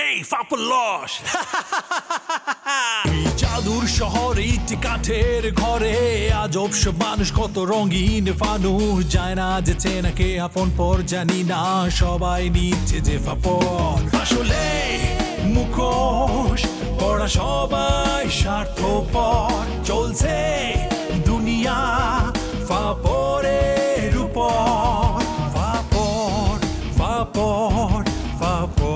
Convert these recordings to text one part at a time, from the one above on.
Hey, Fapulosh! জাদুর শহরে ইট কাঠের ঘরে আজব সব মানুষ কত রঙিন ফানুষ যায় না যে চেনাকে আপন পর জানি না সবাই নিচ্ছে যে ফাপর আসলে মুখোশ পড়া সবাই স্বার্থপর চলছে দুনিয়া ফাপরের উপর ফাপর ফাপর ফাপর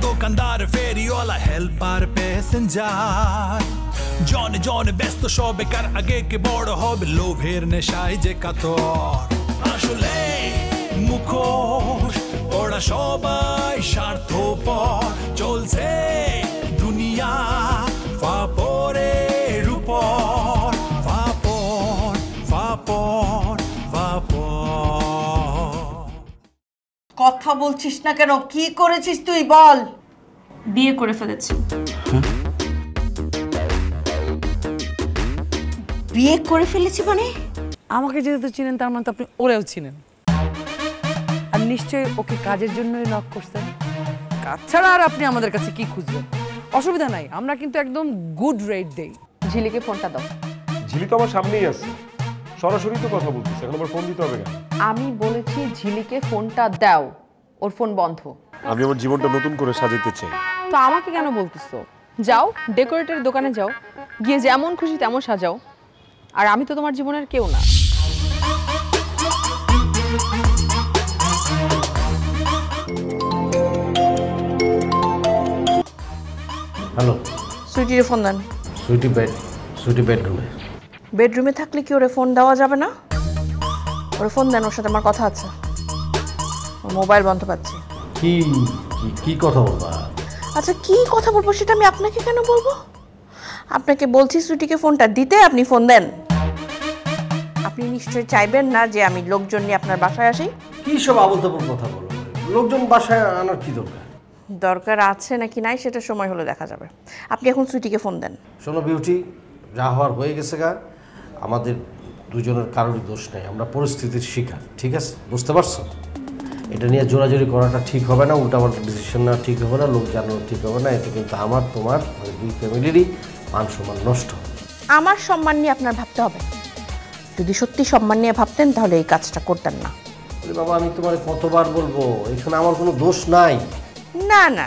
দোকানদার ফেরিওয়ালা হেল্পার প্যাসেঞ্জার জনে জনে ব্যস্ত সব বেকার আগে কে বড় হবে লোভের নেশায় যে কাতর আসলে মুখোশ ওরা সবাই স্বার্থপর চলছে দুনিয়া ফাপরের উপর ফাপর ফাপর ফাপর কথা বলছিস না কেন? কি করেছিস তুই বল? বিয়ে করে ফেলেছি। বিয়ে করে ফেলেছি মানে? আমাকে যেহেতু চিনেন তার মানে তো আপনি ওরেও চিনেন, আর নিশ্চয়ই ওকে কাজের জন্যই নক করছেন। কাজ ছাড়া আর আপনি আমাদের কাছে কি খুঁজবেন? অসুবিধা নাই, আমরা কিন্তু একদম গুড রেট দেই। ঝিলিকে ফোনটা দাও। ঝিলি তো আমার সামনেই আছে, সরাসরি তো কথা বলতেছে, এখন আবার ফোন দিতে হবে কেন? আমি বলেছি ঝিলিকে ফোনটা দাও, ওর ফোন বন্ধ। আমি আমার জীবনটা নতুন করে সাজাতে চাই। তো আমাকে কেন বলতেছো? যাও ডেকোরেটরের দোকানে যাও, গিয়ে যেমন খুশি তেমন সাজাও। আর আমি তো তোমার জীবনের কেউ না। হ্যালো, সুইটির ফোন দেন। সুইটি বেডরুমে। বেডরুমে থাকলে কি ওরে ফোন দেওয়া যাবে না? ওরে ফোন দেন, ওর সাথে আমার কথা আছে। ওর মোবাইল বন্ধ পাচ্ছি। কি কি কথা বলবা? আচ্ছা কি কথা বলবো সেটা আমি আপনাকে কেন বলবো? আপনাকে বলছি সুইটিকে ফোনটা দিতে, আপনি ফোন দেন। আপনি নিশ্চয়ই চাইবেন না যে আমি লোকজন নিয়ে আপনার বাসায় আসি। কি সব আবল-তাবল কথা বলো? লোকজন বাসায় আনার কি দরকার? দরকার আছে নাকি নাই সেটা সময় হলে দেখা যাবে। আপনি এখন সুইটিকে ফোন দেন। শোনো বিউটি, যা হওয়ার হয়ে গেছে গা। আমাদের দুজনের কারোরই দোষ নেই, আমরা পরিস্থিতির শিকার। ঠিক আছে, বুঝতে পারছো? এটা নিয়ে জোরাজোরি করাটা ঠিক হবে না, উল্টাপাল্টা ডিসিশন নেওয়া ঠিক হবে না, লোক জানানো ঠিক হবে না। এতে কিন্তু আমার তোমার মানে দুই ফ্যামিলিরই মান সম্মান নষ্ট হবে। আমার সম্মান নিয়ে আপনার ভাবতে হবে। যদি সত্যি সম্মান নিয়ে ভাবতেন তাহলে এই কাজটা করতেন না। বলি বাবা, আমি তোমার কতবার বলবো, এখানে আমার কোনো দোষ নাই। না না,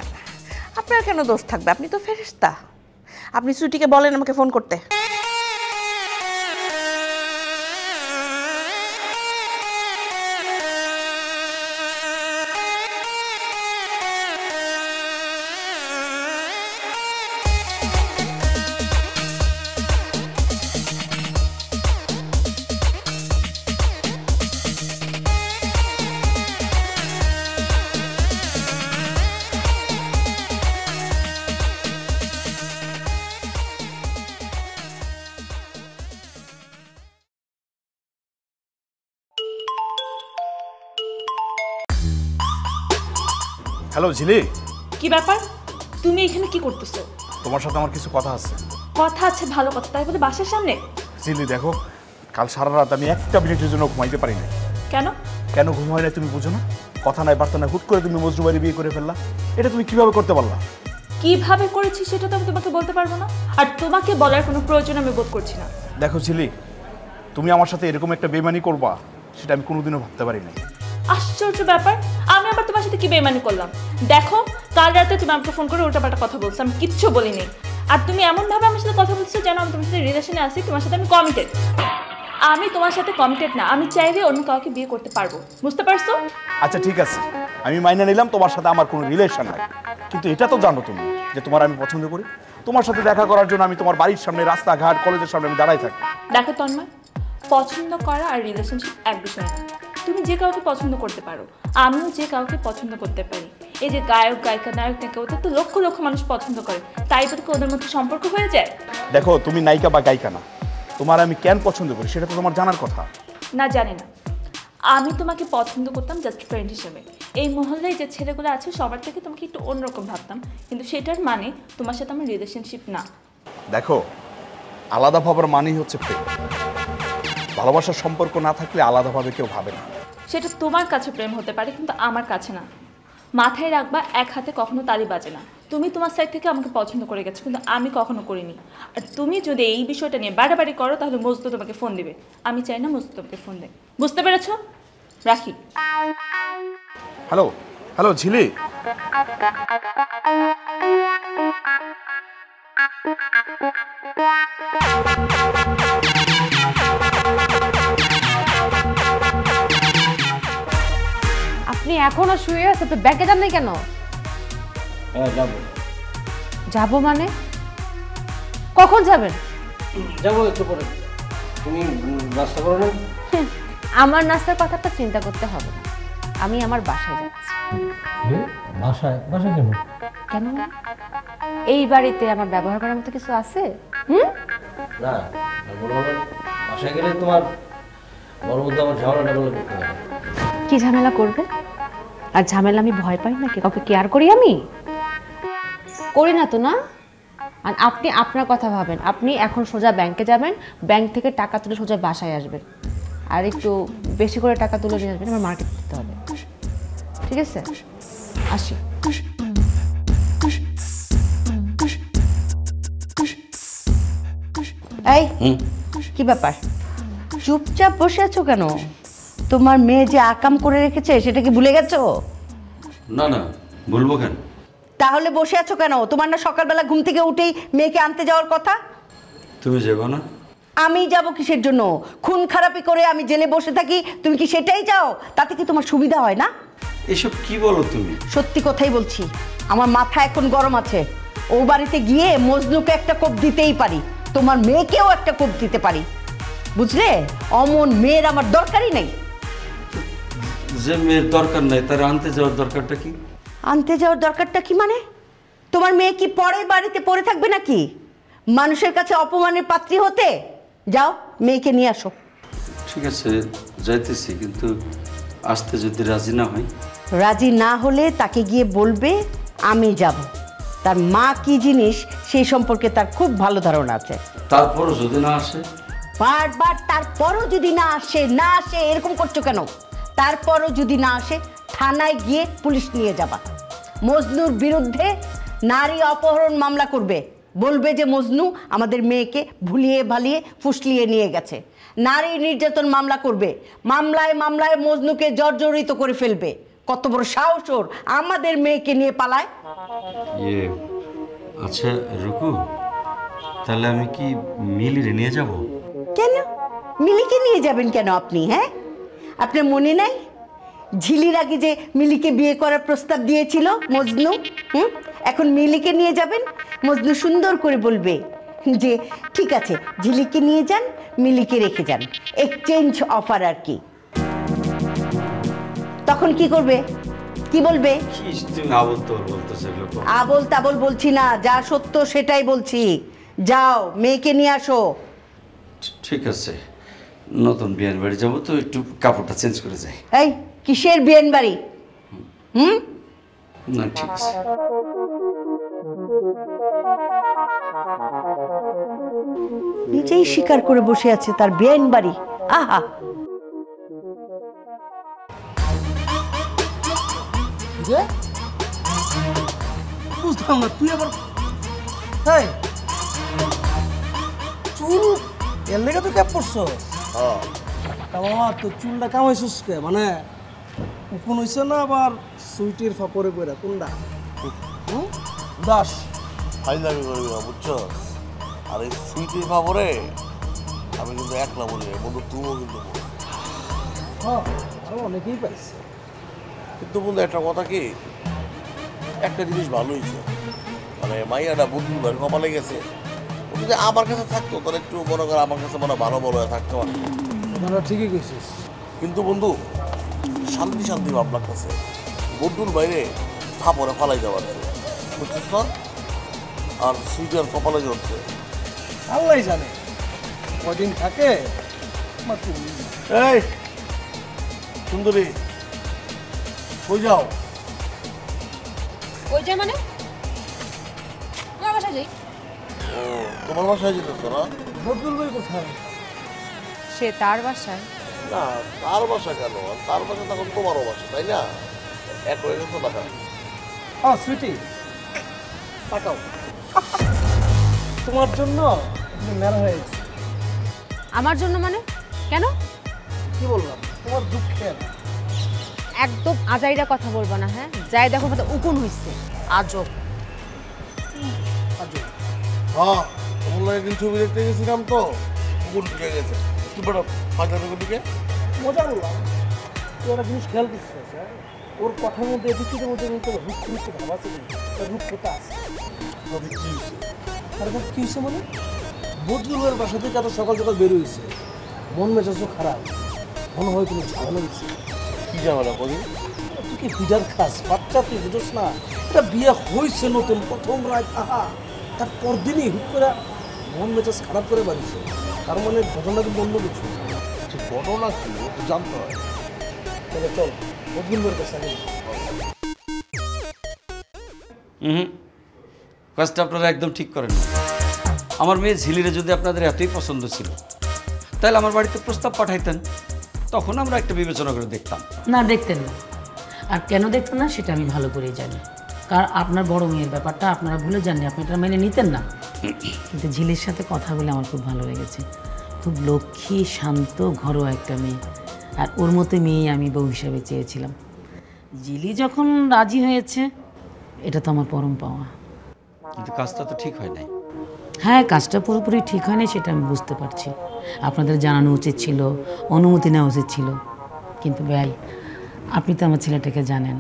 আপনার কেন দোষ থাকবে? আপনি তো ফেরেশতা। আপনি সুইটিকে বলেন আমাকে ফোন করতে। হ্যালো ঝিলি, কি ব্যাপার? তুমি এখানে কি করতেছো? তোমার সাথে আমার কিছু কথা আছে। কথা আছে, ভালো কথা, তাই বলে বাসার সামনে? ঝিলি দেখো, কাল সারা রাত আমি একটা মিনিটের জন্য ঘুমাইতে পারি না। কেন? কেন ঘুম হয় না তুমি বুঝো না? কথা নাই বার্তা নাই, হুট করে তুমি মজনু বাড়ি বিয়ে করে ফেললা। এটা তুমি কিভাবে করতে পারলা? কিভাবে করেছি সেটা তো আমি তোমাকে বলতে পারবো না, আর তোমাকে বলার কোনো প্রয়োজন আমি বোধ করছি না। দেখো ঝিলি, তুমি আমার সাথে এরকম একটা বেইমানি করবা সেটা আমি কোনোদিনও ভাবতে পারি নাই। আশ্চর্য ব্যাপার, আমি আবার তোমার সাথে কি বেইমানি করলাম? দেখো, কাল রাতে তুমি আমাকে ফোন করে উল্টাপাল্টা কথা বলছো, আমি কিচ্ছু বলিনি। আর তুমি এমনভাবে আমার সাথে কথা বলছো যেন আমি তোমার সাথে রিলেশনে আসি, তোমার সাথে আমি কমিটেড। আমি তোমার সাথে কমিটেড না, আমি চাইলে অন্য কাউকে বিয়ে করতে পারবো, বুঝতে পারছো? আচ্ছা ঠিক আছে, আমি মাইনে নিলাম তোমার সাথে আমার কোনো রিলেশন নাই, কিন্তু এটা তো জানো তুমি যে তোমার আমি পছন্দ করি। তোমার সাথে দেখা করার জন্য আমি তোমার বাড়ির সামনে, রাস্তাঘাট, কলেজের সামনে আমি দাঁড়াই থাকি। দেখো তন্ময়, পছন্দ করা আর রিলেশনশিপ এক বিষয় না। তুমি যে কাউকে পছন্দ করতে পারো, আমিও যে কাউকে পছন্দ করতে পারি। এই যে গায়ক গায়িকা নায়ক নায়িকা, ওদের তো লক্ষ লক্ষ মানুষ পছন্দ করে, তাই তো ওদের মধ্যে সম্পর্ক হয়ে যায়। দেখো, তুমি নায়িকা বা গায়িকা না, তোমার আমি কেন পছন্দ করি সেটা তো তোমার জানার কথা। না, জানি না। আমি তোমাকে পছন্দ করতাম জাস্ট ফ্রেন্ড হিসেবে। এই মহল্লায় যে ছেলেগুলো আছে সবার থেকে তোমাকে একটু অন্যরকম ভাবতাম, কিন্তু সেটার মানে তোমার সাথে আমার রিলেশনশিপ না। দেখো, আলাদা ভাবার মানেই হচ্ছে প্রেম। ভালোবাসার সম্পর্ক না থাকলে আলাদাভাবে কেউ ভাবে না। সেটা তোমার কাছে প্রেম হতে পারে, কিন্তু আমার কাছে না। মাথায় রাখবা, এক হাতে কখনো তালি বাজে না। তুমি তোমার সাইড থেকে আমাকে পছন্দ করে গেছো, কিন্তু আমি কখনো করিনি। আর তুমি যদি এই বিষয়টা নিয়ে বাড়াবাড়ি করো তাহলে মজদু তোমাকে ফোন দিবে। আমি চাই না মজদু তোমাকে ফোন দেয়। বুঝতে পেরেছো? রাখি। হ্যালো হ্যালো ঝিলি, আপনি এখনো শুয়ে আছেন, তো ব্যাংকে যান নাই কেন? হ্যাঁ যাবো। যাবো মানে কখন যাবেন? যাবো একটু পরে। তুমি নাস্তা করো না? আমার নাস্তার কথাটা চিন্তা করতে হবে না, আমি আমার বাসায় যাচ্ছি। বাসায়? বাসায় কেন? কেন? এই বাড়িতে আমার ব্যবহার করার মতো কিছু আছে? না, বাসায় গেলে তোমার বড় মধ্যে আমার ঝামেলাটা বলে করতে হবে। কি ঝামেলা করবে? আর ঝামেলা আমি ভয় পাই নাকি? কাউকে কেয়ার করি আমি? করি না তো, না? আর আপনি আপনার কথা ভাবেন, আপনি এখন সোজা ব্যাংকে যাবেন, ব্যাংক থেকে টাকা তুলে সোজা বাসায় আসবেন, আর একটু বেশি করে টাকা তুলে নিয়ে আসবেন, আমার মার্কেট দিতে হবে। ঠিক আছে, আসি। এই কি ব্যাপার, চুপচাপ বসে আছো কেন? তোমার মেয়ে যে আকাম করে রেখেছে সেটা কি ভুলে গেছো? না না, বলবো কেন? তাহলে বসে আছো কেন? তোমার না সকালবেলা ঘুম থেকে উঠেই মেয়েকে আনতে যাওয়ার কথা? তুমি যাবো না? আমি যাব কিসের জন্য? খুন খারাপি করে আমি জেলে বসে থাকি, তুমি কি সেটাই চাও? তাতে কি তোমার সুবিধা হয় না? এসব কি বলো তুমি? সত্যি কথাই বলছি, আমার মাথা এখন গরম আছে। ও বাড়িতে গিয়ে মজনুকে একটা কোপ দিতেই পারি, তোমার মেয়েকেও একটা কোপ দিতে পারি, বুঝলে? অমন মেয়ের আমার দরকারই নেই। যে মেয়ের দরকার নাই তার আনতে যাওয়ার দরকারটা কি? আনতে যাওয়ার দরকারটা কি মানে? তোমার মেয়ে কি পরের বাড়িতে পড়ে থাকবে নাকি মানুষের কাছে অপমানের পাত্রী হতে? যাও মেয়েকে নিয়ে আসো। ঠিক আছে, যাইতেছি, কিন্তু আসতে যদি রাজি না হয়? রাজি না হলে তাকে গিয়ে বলবে আমি যাব। তার মা কি জিনিস সেই সম্পর্কে তার খুব ভালো ধারণা আছে। তারপরও যদি না আসে? বারবার তারপরও যদি না আসে, না আসে এরকম করছো কেন? তারপরও যদি না আসে থানায় গিয়ে পুলিশ নিয়ে যাবা। মজনুর বিরুদ্ধে নারী অপহরণ মামলা করবে, বলবে যে মজনু আমাদের মেয়েকে ভুলিয়ে ভালিয়ে ফুসলিয়ে নিয়ে গেছে। নারী নির্যাতন মামলা করবে, মামলায় মামলায় মজনুকে জর্জরিত করে ফেলবে। কত বড় সাহস ওর, আমাদের মেয়েকে নিয়ে পালায়। আচ্ছা রুকু, তাহলে আমি কি মিলিরে নিয়ে যাব? কেন মিলিকে নিয়ে যাবেন কেন আপনি? হ্যাঁ, আপনার মনে নাই ঝিলির আগে যে মিলিকে বিয়ে করার প্রস্তাব দিয়েছিল মজনু? এখন মিলিকে নিয়ে যাবেন। মজনু সুন্দর করে বলবে যে ঠিক আছে ঝিলিকে নিয়ে যান, মিলিকে রেখে যান, এক্সচেঞ্জ অফার আর কি। তখন কি করবে? কি বলবে? আবল তাবল বলছি না, যা সত্য সেটাই বলছি। যাও মেয়েকে নিয়ে আসো। ঠিক আছে, নতুন বিয়ের বাড়ি যাবো তো, একটু কাপড়টা চেঞ্জ করে যাই। এই কিসের বিয়েন বাড়ি? না ঠিক আছে। নিজেই স্বীকার করে বসে আছে তার বিয়েন বাড়ি। আহা, বুঝলাম না তুই আবার চুল এর লেগে তো ক্যাপ পরছ? বাবা তোর চুলটা কামাইছিস কে? মানে উকুন হইছে না আবার সুইটের ফাপরে পড়া কোনটা? দাস ফাইলামি করবি না, বুঝছো? আর এই সুইটের ফাপরে আমি কিন্তু একলা বলি, বন্ধু তুমিও কিন্তু আরো অনেকেই পাইছে। কিন্তু বন্ধু একটা কথা কি, একটা জিনিস ভালো হয়েছে, মানে মাইয়াটা বুদ্ধি ভাই কপালে গেছে। যদি আমার কাছে থাকতো তাহলে একটু মনে করো আমার কাছে মনে ভালো ভালো হয়ে থাকতে পারতো। ঠিকই কইছিস, কিন্তু বন্ধু শান্তি শান্তি ভাব লাগতেছে। বন্ধুর বাইরে ফাপরে ফালাই দেওয়ার বুঝছিস তো? আর সুইটার কপালে জ্বলছে, আল্লাহ জানে কদিন থাকে। এই সুন্দরী কই যাও? কই যায় মানে? তোমার বাসায় যাই। ও তোমার বাসায় যেতেছ না? বদরুল ভাই কোথায়? সে তার বাসায়। না তার বাসা কেন? তার বাসা তখন তোমারও বাসা, তাই না? এক হয়ে গেছো টাকা। হ্যাঁ সুইটি তাকাও, তোমার জন্য মেলা হয়ে গেছে। আমার জন্য মানে? কেন? কি বললাম? তোমার দুঃখের। একদম আজাইরা কথা বলবো না, হ্যাঁ? যাই দেখো কত উকুন হইছে। আজব আজব। হ্যাঁ তোমার লাগে কিন্তু ছবি দেখতে গেছিলাম তো, কুকুর ঢুকে গেছে। তুই বড় ফাঁকা দিকে মজা করলাম। তুই একটা জিনিস খেয়াল করছিস, হ্যাঁ? ওর কথার মধ্যে এদিকের মধ্যে কিন্তু রূপ ভাব আছে, তার রূপ কোথা আছে। কি হয়েছে? তারপর কি হয়েছে মানে? বদরুলের বাসা থেকে এত সকাল সকাল বের হয়েছে, মন মেজাজও খারাপ, মনে হয় তুমি ঝামেলা হয়েছে। কি ঝামেলা করি? তুই কি বিডার খাস বাচ্চা, তুই বুঝোস না? এটা বিয়ে হয়েছে নতুন, প্রথম রাত, আহা তার পরদিনই হুট করে মন মেজাজ খারাপ করে বাড়িছে। তার মানে ঘটনা কিন্তু অন্য কিছু। ঘটনা কি জানতে হয়। তাহলে চল বদরুলের কাছে আগে। কাজটা আপনারা একদম ঠিক করেন না। আমার মেয়ে ঝিলিরে যদি আপনাদের এতই পছন্দ ছিল তাহলে আমার বাড়িতে প্রস্তাব পাঠাইতেন, তখন আমরা একটা বিবেচনা করে দেখতাম। না, দেখতেন না। আর কেন দেখতেন না সেটা আমি ভালো করেই জানি। কারণ আপনার বড় মেয়ের ব্যাপারটা আপনারা ভুলে যাননি, আপনি এটা মেনে নিতেন না। কিন্তু ঝিলির সাথে কথা বলে আমার খুব ভালো লেগেছে। খুব লক্ষ্মী, শান্ত, ঘরোয়া একটা মেয়ে। আর ওর মতো মেয়ে আমি বউ হিসাবে চেয়েছিলাম। ঝিলি যখন রাজি হয়েছে, এটা তো আমার পরম পাওয়া। কিন্তু কাজটা তো ঠিক হয় নাই। হ্যাঁ, কাজটা পুরোপুরি ঠিক হয়নি সেটা আমি বুঝতে পারছি। আপনাদের জানানো উচিত ছিল, অনুমতি নেওয়া উচিত ছিল। কিন্তু ভাই, আপনি তো আমার ছেলেটাকে জানেন,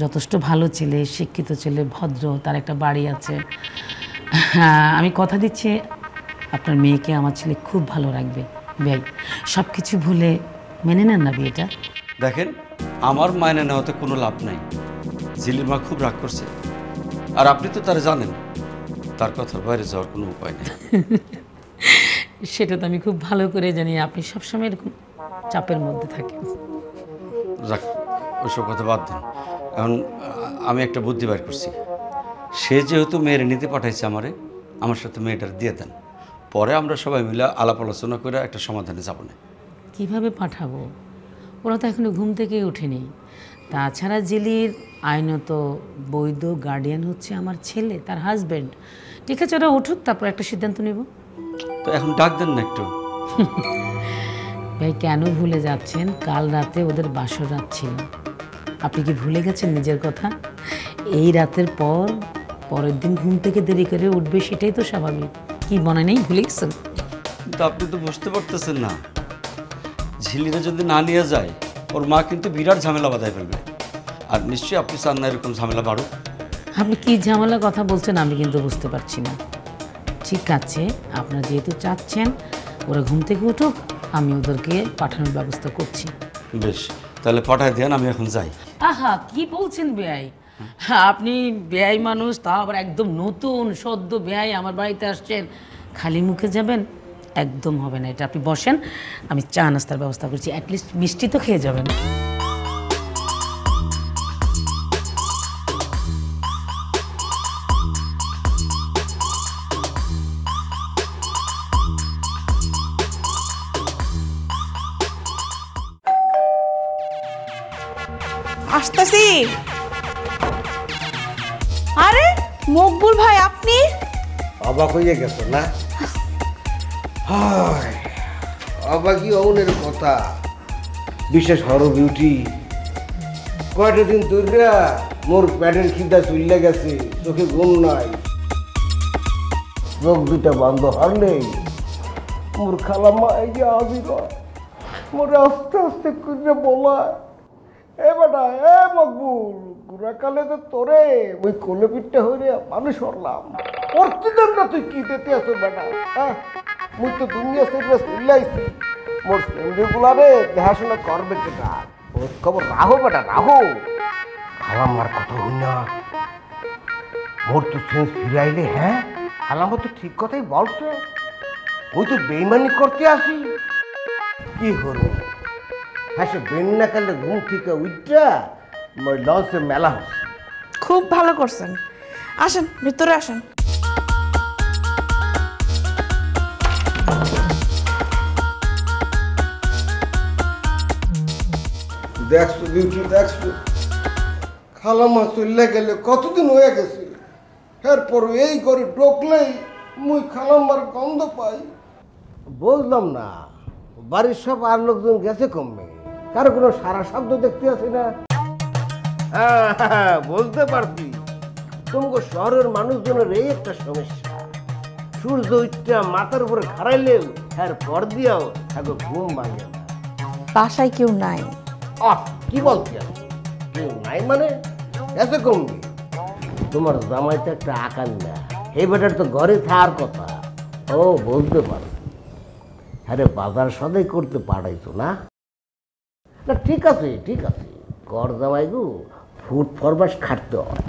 যথেষ্ট ভালো ছেলে, শিক্ষিত ছেলে, ভদ্র, তার একটা বাড়ি আছে। হ্যাঁ, আমি কথা দিচ্ছি আপনার মেয়েকে আমার ছেলে খুব ভালো রাখবে। ভাই, সব কিছু ভুলে মেনে নেন না বিয়েটা। দেখেন, আমার মাইনে নেওয়াতে কোনো লাভ নাই। ঝিলির মা খুব রাগ করছে, আর আপনি তো তারা জানেন, তার কথার বাইরে যাওয়ার কোনো উপায় নেই। সেটা তো আমি খুব ভালো করে জানি, আপনি সবসময় এরকম চাপের মধ্যে থাকেন। যাক, ওইসব কথা বাদ দেন। এখন আমি একটা বুদ্ধি বের করছি। সে যেহেতু মেয়ের নিতে পাঠাইছে আমার সাথে মেয়েটার দিয়ে দেন, পরে আমরা সবাই মিলে আলাপ আলোচনা করে একটা সমাধানে যাব না। কীভাবে পাঠাবো? ওরা তো এখনো ঘুম থেকেই ওঠেনি। তাছাড়া জিলির আইনত বৈধ গার্ডিয়ান হচ্ছে আমার ছেলে, তার হাজব্যান্ড। ঠিক আছে, ওরা উঠুক, তারপর একটা সিদ্ধান্ত নেব। তো এখন ডাক দেন না একটু। ভাই, কেন ভুলে যাচ্ছেন? কাল রাতে ওদের বাসর রাত ছিল। আপনি কি ভুলে গেছেন নিজের কথা? এই রাতের পর পরের দিন ঘুম থেকে দেরি করে উঠবে, সেটাই তো স্বাভাবিক। কি মনে নেই? ভুলে গেছেন? কিন্তু আপনি তো বুঝতে পারতেছেন না, ঝিলিরা যদি না নিয়ে যায় ওর মা কিন্তু বিরাট ঝামেলা বাঁধায় ফেলবে। আর নিশ্চয়ই আপনি চান না এরকম ঝামেলা বাড়ুক। আপনি কি ঝামেলার কথা বলছেন আমি কিন্তু বুঝতে পারছি না। ঠিক আছে, আপনারা যেহেতু চাচ্ছেন ওরা ঘুম থেকে উঠুক, আমি ওদেরকে পাঠানোর ব্যবস্থা করছি। বেশ, তাহলে পাঠায় দেন, আমি এখন যাই। আহা, কি বলছেন বেয়াই? আপনি বেয়াই মানুষ, তা আবার একদম নতুন সদ্য বেয়াই আমার বাড়িতে আসছেন, খালি মুখে যাবেন? একদম হবে না এটা। আপনি বসেন, আমি চা নাস্তার ব্যবস্থা করছি, অ্যাটলিস্ট মিষ্টি তো খেয়ে যাবেন। আসতেছি। আরে মকবুল ভাই, আপনি? অবাক হয়ে গেছো না? অবাকি অমনের কথা। বিশেষ হর বিউটি, কয়টা দিন ধরিয়া মোর প্যাডের খিদা চুইলা গেছে, চোখে ঘুম নাই, চোখ দুটা বন্ধ হলেই মোর খালাম্মা এই যে আবির মোরে আস্তে আস্তে করে বলা, এ বেটা এ মকবুল, গুড়াকালে তো তোরে ওই কোলে পিঠটা হইলে মানুষ হরলাম। প্রতিদিন না তুই কি দিতে আছো বেটা? হ্যাঁ, মুই তো দুনিয়া থেকে চুইলাইছি, মোর ফ্রেন্ডগুলারে দেখাশোনা করবে কেটা? ওর খবর রাহো বেটা, রাহো। খালাম্মার কথা হই না, মোর তো সেন্স ফিরাইলে। হ্যাঁ, খালাম্মা তো ঠিক কথাই বলছে, ওই তো বেইমানি করতে আসি। কি হলো? হ্যাঁ, সে বেন্না কালে ঘুম থেকে উঠা লঞ্চে মেলা হচ্ছে। খুব ভালো করছেন, আসেন ভিতরে আসেন। দেখছো বিউটি দেখছো, খালাম্মা চলে গেলে কতদিন হয়ে গেছে, এরপর এই করে ঢুকলেই মুই খালাম্মার গন্ধ পাই। বললাম না, বাড়ির সব আর লোকজন গেছে কমবে, কারো কোনো সারা শব্দ দেখতে আসে না। বলতে পারছি, তোমাকে শহরের মানুষজনের এই একটা সমস্যা, সূর্য উঠটা মাথার উপরে খাড়াইলেও এর পর দিয়াও থাকো ঘুম ভাঙে না। বাসায় কেউ নাই। কি বলছি কেউ নাই মানে? এসে কমবে, তোমার জামাই তো একটা আকান না, এই বেটার তো ঘরে থাকার কথা। ও বলতে পারো, আরে বাজার সদাই করতে পারাইতো না? না ঠিক আছে ঠিক আছে, ঘর জামাই গো ফুট ফরমাস খাটতে হয়।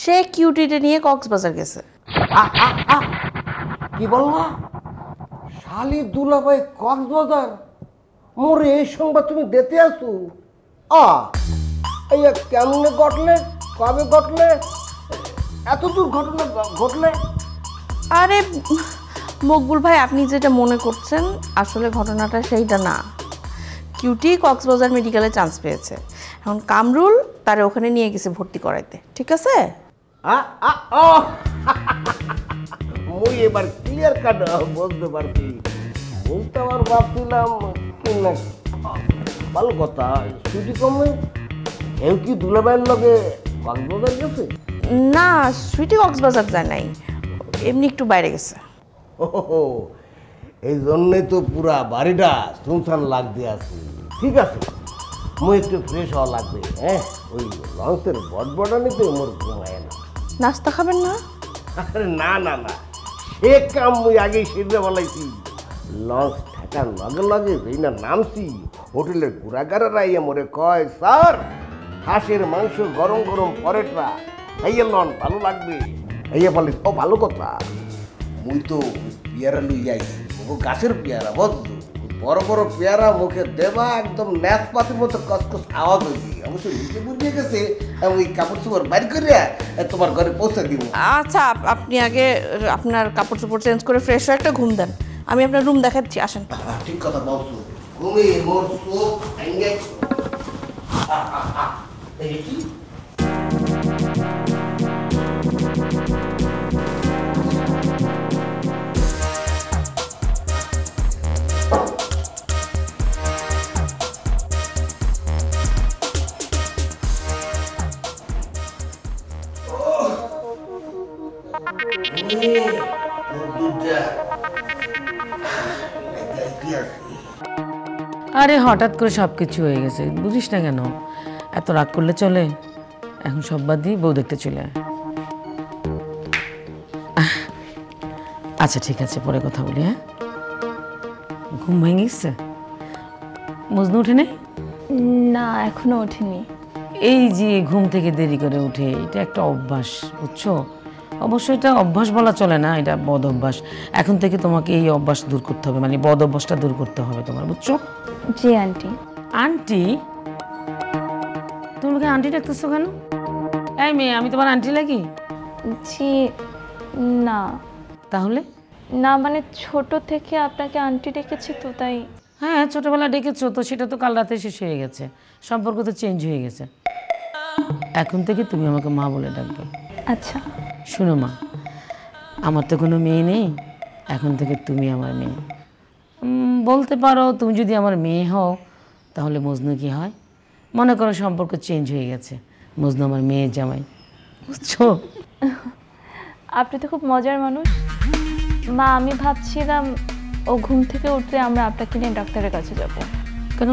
সে কিউটিটা নিয়ে কক্সবাজার গেছে। কি বললা? শালি দুলাভাই কক্সবাজার? মোরে এই সংবাদ তুমি দিতে আসো? এই কেমনে ঘটলে, কবে ঘটলে, এত দূর ঘটনা ঘটলে? আরে মকবুল ভাই, আপনি যেটা মনে করছেন আসলে ঘটনাটা সেইটা না। কিউটি কক্সবাজার মেডিকেলে চান্স পেয়েছে, এখন কামরুল তারে ওখানে নিয়ে গেছে ভর্তি করাইতে। ঠিক আছে? মুই এবার ক্লিয়ার কাট বলতে পারছি। বলতে আমার ভাবছিলাম কি না, ভালো কথা, ছুটি কমে এও কি দুলাভাইয়ের লগে কক্সবাজার গেছে? না, সুইটি কক্সবাজার যায় নাই, এমনি একটু বাইরে গেছে। ও এই জন্যই তো পুরা বাড়িটা সুনসান লাগতে আছে। ঠিক আছে, মুই একটু ফ্রেশ হওয়া লাগবে। হ্যাঁ, ওই লঞ্চের বটবটানিতে মোর ঘুমায় না। নাস্তা খাবেন না? আরে না না না, সে কাম মুই আগেই সেরে বলাইছি। লঞ্চ ঠেকার লগে লগে যেই না নামছি, হোটেলের ঘোরাঘাড়ারা ইয়ে মোরে কয়, স্যার হাঁসের মাংস গরম গরম পরেটা খাইয়ে লন, ভালো লাগবে। খাইয়ে বলি ও ভালো কথা। মুই তো পেয়ারা লুই যাইছি, ও গাছের পেয়ারা বুঝছো, বড় বড় পেয়ারা মুখে দেবা একদম ন্যাস পাতির মতো কসকস আওয়াজ হয়েছি। অবশ্য নিচে বুঝিয়ে গেছে, ওই কাপড় চোপড় বাইর করিয়া তোমার ঘরে পৌঁছে দিব। আচ্ছা, আপনি আগে আপনার কাপড় চোপড় চেঞ্জ করে ফ্রেশ হয়ে একটা ঘুম দেন, আমি আপনার রুম দেখাচ্ছি, আসেন। ঠিক কথা বলছো, তুমি মোর চোখ ভেঙে কি আরে হঠাৎ করে সব কিছু হয়ে গেছে, বুঝিস না কেন? এত রাগ করলে চলে? এখন সব বাদ দিয়ে বউ দেখতে চলে আয়। আচ্ছা ঠিক আছে, পরে কথা বলি। হ্যাঁ, ঘুম ভেঙে গেছে? মজনু উঠে নেই? না, এখনো ওঠেনি। এই যে ঘুম থেকে দেরি করে উঠে, এটা একটা অভ্যাস, বুঝছো? অবশ্যই এটা অভ্যাস বলা চলে না, এটা বদ অভ্যাস। এখন থেকে তোমাকে এই অভ্যাস দূর করতে হবে, মানে বদ অভ্যাসটা দূর করতে হবে তোমার, বুঝছো? জি আন্টি। আন্টি? তুমি আমাকে আন্টি ডাকতেছো কেন? এই মেয়ে, আমি তোমার আন্টি লাগি? জি না। তাহলে? না মানে ছোট থেকে আপনাকে আন্টি ডেকেছি তো তাই। হ্যাঁ, ছোটবেলা ডেকেছো তো, সেটা তো কাল রাতে শেষ হয়ে গেছে, সম্পর্ক তো চেঞ্জ হয়ে গেছে। এখন থেকে তুমি আমাকে মা বলে ডাকবে। আচ্ছা। শোনো মা, আমার তো কোনো মেয়ে নেই, এখন থেকে তুমি আমার মেয়ে। বলতে পারো তুমি যদি আমার মেয়ে হও তাহলে মজনু কি হয়? মনে করো সম্পর্ক চেঞ্জ হয়ে গেছে, মজনু আমার মেয়ের জামাই, বুঝছো? আপনি তো খুব মজার মানুষ। মা, আমি ভাবছিলাম ও ঘুম থেকে উঠলে আমরা আপনাকে নিয়ে ডাক্তারের কাছে যাব। কেন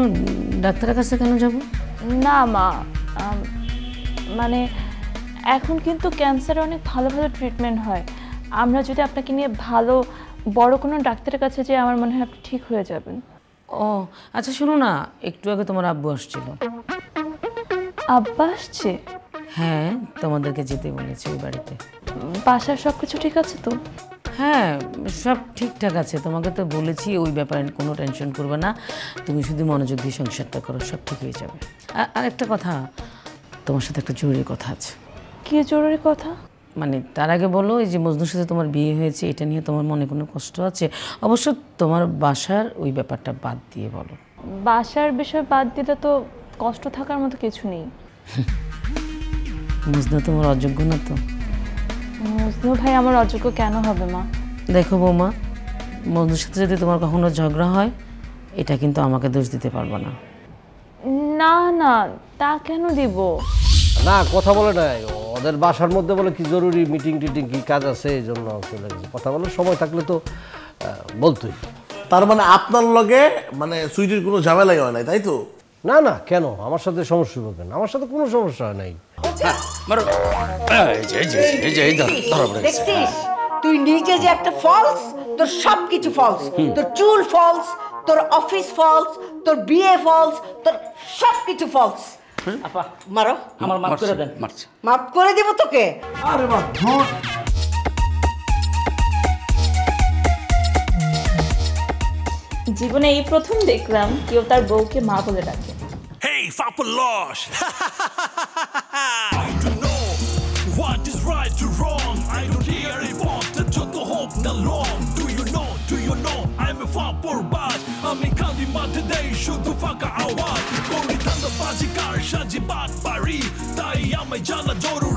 ডাক্তারের কাছে কেন যাব? না মা, মানে এখন কিন্তু ক্যান্সারে অনেক ভালো ভালো ট্রিটমেন্ট হয়, আমরা যদি আপনাকে নিয়ে ভালো বড় কোনো ডাক্তারের কাছে যাই আমার মনে হয় আপনি ঠিক হয়ে যাবেন। ও আচ্ছা, শোনো না, একটু আগে তোমার আব্বু আসছিল। আব্বা আসছে? হ্যাঁ, তোমাদেরকে যেতে বলেছে ওই বাড়িতে। বাসার সব কিছু ঠিক আছে তো? হ্যাঁ, সব ঠিকঠাক আছে। তোমাকে তো বলেছি ওই ব্যাপারে কোনো টেনশন করবে না, তুমি শুধু মনোযোগ দিয়ে সংসারটা করো, সব ঠিক হয়ে যাবে। আর একটা কথা, তোমার সাথে একটা জরুরি কথা আছে। কি জরুরি কথা? মানে তার আগে বলো, এই যে মজনুর সাথে তোমার বিয়ে হয়েছে, এটা নিয়ে তোমার মনে কোনো কষ্ট আছে? অবশ্য তোমার বাসার ওই ব্যাপারটা বাদ দিয়ে বলো। বাসার বিষয় বাদ দিলে তো কষ্ট থাকার মতো কিছু নেই। মজনু তোমার অযোগ্য না তো? মজনু ভাই আমার অযোগ্য কেন হবে মা? দেখো বৌমা, মজনুর সাথে যদি তোমার কখনো ঝগড়া হয়, এটা কিন্তু আমাকে দোষ দিতে পারবে না। না না, তা কেন দিব? না, কথা বলে নাই, ওদের বাসার মধ্যে বলে কি জরুরি মিটিং টিটিং কি কাজ আছে, এই জন্য চলে গেছে। কথা বলার সময় থাকলে তো বলতোই। তার মানে আপনার লগে মানে সুইটির কোনো ঝামেলাই হয় নাই, তাই তো? না না, কেন আমার সাথে সমস্যা হবে না? আমার সাথে কোনো সমস্যা হয় নাই। দেখছিস তুই নিজে যে একটা ফলস, তোর সবকিছু ফলস, তোর চুল ফলস, তোর অফিস ফলস, তোর বিয়ে ফলস, তোর সবকিছু ফলস। আপা মারো, আমার মাফ করে দেন। মাফ করে দিব তোকে। আরে বাবা ধর। জীবনে এই প্রথম দেখলাম কেউ তার বউকে মা বলে ডাকে। Hey, Fapalos! I don't know what is right or wrong. I don't hear it, want to hope not long. Do you know I'm a Fapor bad. I'm a candy man today, shoot the fuck out. Go to the Bazi car, Shaji Bat Pari. Tai am a Jana Joru